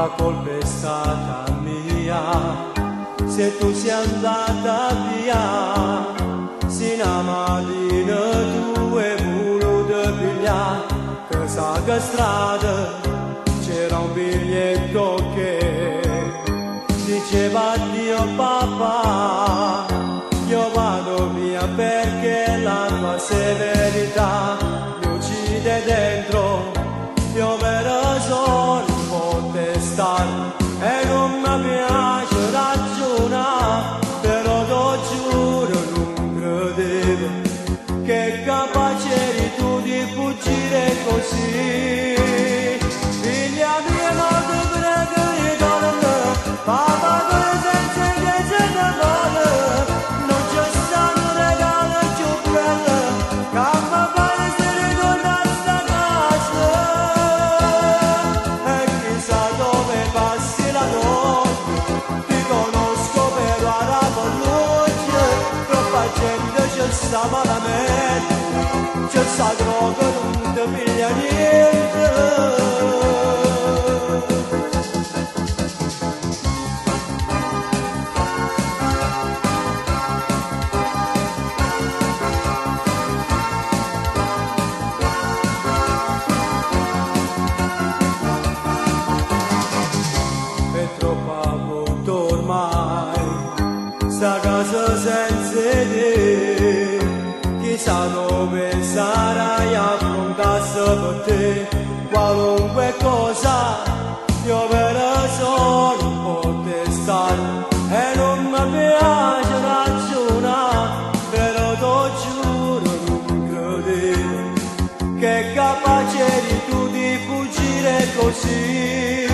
la colpa è stata mia, se tu sei andata via, sino a mattina tu hai voluto pigliare, che sa che strada c'era un biglietto che diceva addio papà, io vado via perché la tua severità mi uccide dentro, io me sono un po' testato e non mi piace ragionare, però lo giuro non credevo che capace eri tu di fuggire così. Figlia mia, ma ti prego ritorna, papà tu senza che se ne vuole, non c'è stato un regalo più bello, che mi pare se ritorna a sta casa. E chissà dove passi la notte, ti conosco però a Rapolucci, troppa gente ci sta malamente, c'è sta droga non ti piglia niente. Sta casa senza te, chissà dove sarai affrontato per te, qualunque cosa, io per sono un po' testato e non mi piace ragionare, però ti giuro non credevo che capace eri tu di fuggire così.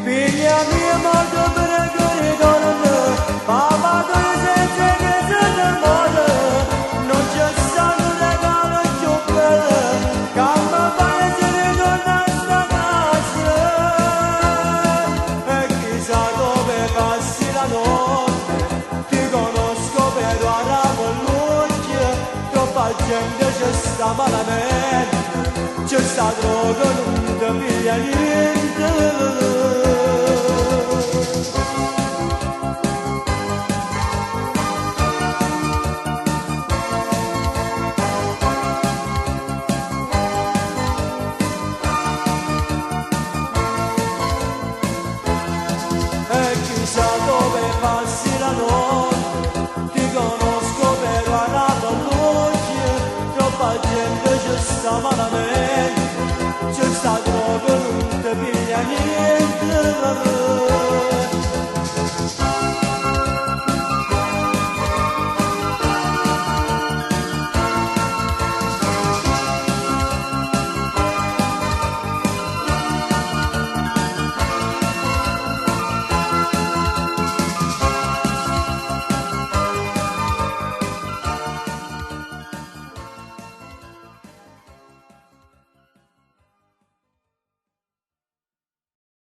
Figlia mia, ma ti prego ritorna, papà tu senza che se ne vuole, non c'è stato un regalo più bello, che mi pare se ritorna a sta casa. E chissà dove passi la notte, ti conosco però a Rapolucci, troppa gente ci sta malamente, c'è sta droga non ti piglia niente.